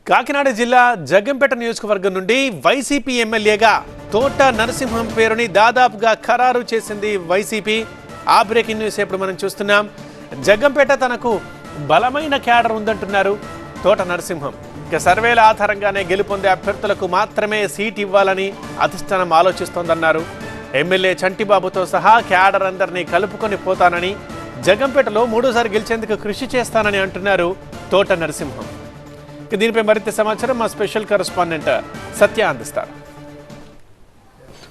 కాకినాడ జిల్లా జగ్గంపేట నియోజకవర్గం నుండి వైసీపీ ఎమ్మెల్యేగా తోట నరసింహం పేరుని దాదాపుగా ఖరారు చేసింది వైసీపీ. ఆ బ్రేకింగ్ న్యూస్ ఇప్పుడు మనం చూస్తున్నాం. జగ్గంపేట తనకు బలమైన క్యాడర్ ఉందంటున్నారు తోట నరసింహం. ఇక సర్వేల ఆధారంగానే గెలుపొందే అభ్యర్థులకు మాత్రమే సీట్ ఇవ్వాలని అధిష్టానం ఆలోచిస్తోందన్నారు. ఎమ్మెల్యే చంటిబాబుతో సహా క్యాడర్ అందరినీ కలుపుకొని పోతానని, జగ్గంపేటలో మూడోసారి గెలిచేందుకు కృషి చేస్తానని అంటున్నారు తోట నరసింహం. దీనిపై మరింత సమాచారం మా స్పెషల్ కరెస్పాండెంట్ సత్య అందిస్తారు.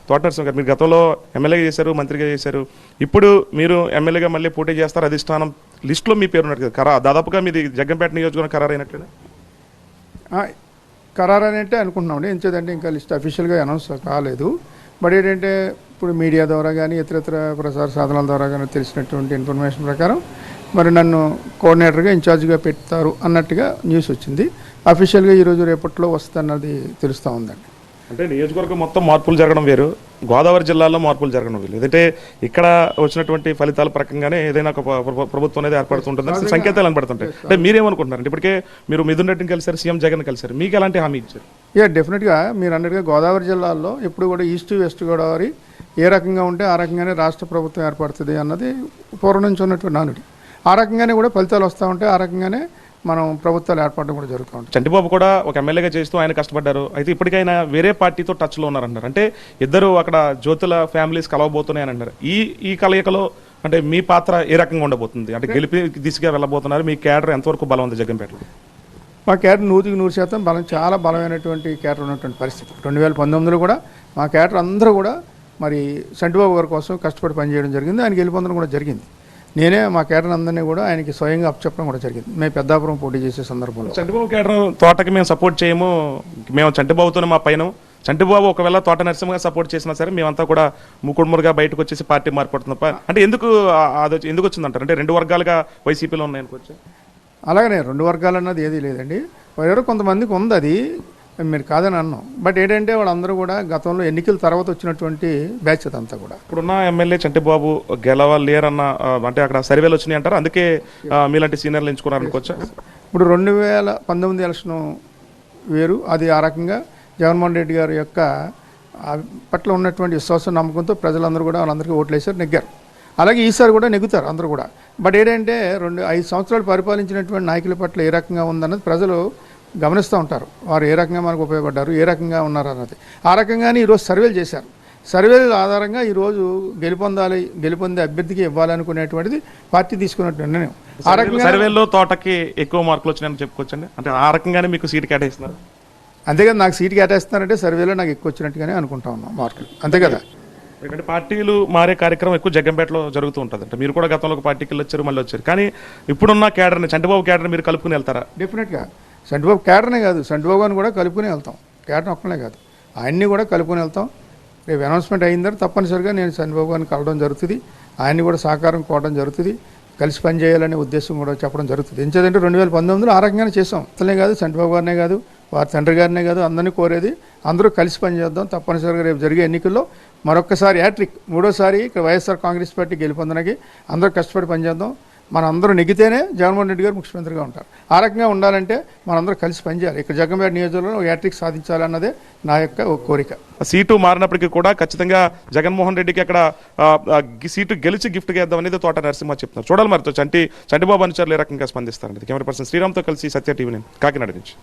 తోట నరసింహం గారు, మీరు గతంలో ఎమ్మెల్యేగా చేశారు, మంత్రిగా చేశారు. ఇప్పుడు మీరు ఎమ్మెల్యేగా మళ్ళీ పోటీ చేస్తారు. అధిష్టానం లిస్టులో మీ పేరు ఉన్నట్టు కదా, దాదాపుగా మీది జగ్గంపేట నియోజకవర్గం ఖరారు అయినట్లేనా? ఖరారు అంటే అనుకుంటున్నామండి. ఎంచేదంటే ఇంకా లిస్ట్ అఫీషియల్గా అనౌన్స్ కాలేదు. బట్ ఏంటంటే ఇప్పుడు మీడియా ద్వారా కానీ ఇతరత్ర ప్రసార సాధనాల ద్వారా కానీ తెలిసినటువంటి ఇన్ఫర్మేషన్ ప్రకారం మరి నన్ను కోఆర్డినేటర్గా ఇన్ఛార్జ్గా పెడతారు అన్నట్టుగా న్యూస్ వచ్చింది. అఫీషియల్గా ఈరోజు రేపట్లో వస్తుందన్నది తెలుస్తూ ఉందండి. అంటే నియోజకవర్గం మొత్తం మార్పులు జరగడం వేరు, గోదావరి జిల్లాలో మార్పులు జరగడం వేరు. ఏదంటే ఇక్కడ వచ్చినటువంటి ఫలితాల ప్రకంగానే ఏదైనా ఒక ప్రభుత్వం అనేది ఏర్పడుతుంటుంది, సంకేతాలు కనబడుతుంటాయి. అంటే మీరేమనుకుంటున్నారు? ఇప్పటికే మీరు మిథున్ రెడ్డిని కలిసారు, సీఎం జగన్ కలిసారు, మీకు ఎలాంటి హామీ ఇచ్చారు? డెఫినెట్గా మీరు అన్నట్టుగా గోదావరి జిల్లాలో ఎప్పుడు కూడా ఈస్ట్ వెస్ట్ గోదావరి ఏ రకంగా ఉంటే ఆ రకంగానే రాష్ట్ర ప్రభుత్వం ఏర్పడుతుంది అన్నది పూర్వం నుంచి ఉన్నటువంటి నానుడి. ఆ రకంగానే కూడా ఫలితాలు వస్తూ ఉంటాయి, ఆ రకంగానే మనం ప్రభుత్వాలు ఏర్పడడం కూడా జరుగుతూ ఉంటుంది. చంటిబాబు కూడా ఒక ఎమ్మెల్యేగా చేస్తూ ఆయన కష్టపడ్డారు. అయితే ఇప్పటికైనా వేరే పార్టీతో టచ్లో ఉన్నారంటారు. అంటే ఇద్దరు అక్కడ జ్యోతుల ఫ్యామిలీస్ కలవబోతున్నాయని అంటారు. ఈ కలయికలో అంటే మీ పాత్ర ఏ రకంగా ఉండబోతుంది? అంటే గెలిపి దిశగా వెళ్ళబోతున్నారు. మీ క్యాడర్ ఎంతవరకు బలం ఉంది జగ్గంపేటలో? మా క్యాడర్ 100% బలం, చాలా బలమైనటువంటి క్యాడర్ ఉన్నటువంటి పరిస్థితి. 2019లో కూడా మా క్యాడర్ అందరూ కూడా మరి చంటిబాబు గారి కోసం కష్టపడి పనిచేయడం జరిగింది. ఆయన గెలుపొందడం కూడా జరిగింది. నేనే మా క్యాడర్ అందరినీ కూడా ఆయనకి స్వయంగా అప్పచెప్పడం కూడా జరిగింది. మేము పెద్దాపురం పోటీ చేసే సందర్భంలో చంటిబాబు క్యాడర్ తోటకి మేము సపోర్ట్ చేయము, మేము చంటిబాబుతోనే మా పైన, చంటిబాబు ఒకవేళ తోట నరసింహగా సపోర్ట్ చేసినా సరే మేమంతా కూడా ముకుడుమురుగా బయటకు వచ్చేసి పార్టీ మారిపోతున్నాం అంటే ఎందుకు వచ్చిందంటారు? అంటే రెండు వర్గాలుగా వైసీపీలో ఉన్నాయనుకోవచ్చు. అలాగనే రెండు వర్గాలు అన్నది ఏదీ లేదండి. ఎవరో కొంతమందికి ఉంది, అది మీరు కాదని అన్నాం. బట్ ఏంటంటే వాళ్ళందరూ కూడా గతంలో ఎన్నికల తర్వాత వచ్చినటువంటి బ్యాచ్ అదంతా కూడా. ఇప్పుడున్న ఎమ్మెల్యే చంటిబాబు గెలవలేరన్న అంటే అక్కడ సర్వేలు వచ్చినాయి అంటారు, అందుకే మీలాంటి సీనియర్లు ఎంచుకున్నారు అనుకోవచ్చా? ఇప్పుడు 2019 ఎలక్షన్ వేరు, అది ఆ రకంగా జగన్మోహన్ రెడ్డి గారి యొక్క పట్ల ఉన్నటువంటి విశ్వాసం నమ్మకంతో ప్రజలందరూ కూడా వాళ్ళందరికీ ఓట్లు వేశారు, నెగ్గారు. అలాగే ఈసారి కూడా నెగ్గుతారు అందరూ కూడా. బట్ ఏంటంటే 5 సంవత్సరాలు పరిపాలించినటువంటి నాయకుల పట్ల ఏ రకంగా ఉందన్నది ప్రజలు గమనిస్తూ ఉంటారు. వారు ఏ రకంగా మనకు ఉపయోగపడ్డారు, ఏ రకంగా ఉన్నారు అన్నది. ఆ రకంగానే ఈరోజు సర్వేలు చేశారు. సర్వేల ఆధారంగా ఈరోజు గెలుపొందే అభ్యర్థికి ఇవ్వాలనుకునేటువంటిది పార్టీ తీసుకున్నట్టు నిర్ణయం. ఆ రకంగా సర్వేలో తోటకి ఎక్కువ మార్కులు వచ్చినాయని చెప్పుకోవచ్చండి. అంటే ఆ రకంగానే మీకు సీటు కేటాయిస్తున్నారు. అంతేకాదు, నాకు సీటు కేటాయిస్తున్నారంటే సర్వేలో నాకు ఎక్కువ వచ్చినట్టుగానే అనుకుంటా ఉన్నాం మార్కులు, అంతే కదా. ఎందుకంటే పార్టీలు మారే కార్యక్రమం ఎక్కువ జగ్గంపేటలో జరుగుతూ ఉంటుంది. అంటే మీరు కూడా గతంలో ఒక పార్టీకి వచ్చారు, మళ్ళీ వచ్చారు. కానీ ఇప్పుడున్న క్యాడర్ని, చంటిబాబు క్యాడర్ని మీరు కలుపుకుని వెళ్తారా? డెఫినెట్గా చంటిబాబు క్యాడర్నే కాదు, చంటిబాబు గారిని కూడా కలుపుకుని వెళ్తాం. క్యాడర్ ఒక్కనే కాదు, ఆయన్ని కూడా కలుపుకొని వెళ్తాం. రేపు అనౌన్స్మెంట్ అయిన తప్పనిసరిగా నేను చంటిబాబు గారిని కలవడం జరుగుతుంది, ఆయన్ని కూడా సహకారం కోవడం జరుగుతుంది, కలిసి పనిచేయాలనే ఉద్దేశం కూడా చెప్పడం జరుగుతుంది. ఎందుకంటే 2019లో ఆ రకంగానే చేసాం. అతనే కాదు, చంటిబాబు గారినే కాదు, వారి తండ్రి గారినే కాదు, అందరినీ కోరేది అందరూ కలిసి పనిచేద్దాం. తప్పనిసరిగా రేపు జరిగే ఎన్నికల్లో మరొక్కసారి హ్యాట్రిక్, మూడోసారి ఇక్కడ వైఎస్ఆర్ కాంగ్రెస్ పార్టీ గెలుపొందడానికి అందరూ కష్టపడి పనిచేద్దాం. మన అందరూ నెగ్గితేనే జగన్మోహన్ రెడ్డి గారు ముఖ్యమంత్రిగా ఉంటారు. ఆ రకంగా ఉండాలంటే మనందరూ కలిసి పనిచేయాలి. ఇక్కడ జగ్గంపేట నియోజకవర్గంలో హ్యాట్రిక్ సాధించాలన్నదే నా యొక్క కోరిక. సీటు మారినప్పటికీ కూడా ఖచ్చితంగా జగన్మోహన్ రెడ్డికి అక్కడ సీటు గెలిచి గిఫ్ట్గా ఇద్దాం అనేది తోట నరసింహ చెప్తున్నారు. చూడాలి మరి చంటిబాబు అనుచరులు ఏ రకంగా స్పందిస్తారు అనేది. కెమెరా పర్సన్ శ్రీరామ్తో కలిసి సత్య టీవీ, కాకినాడ నుంచి.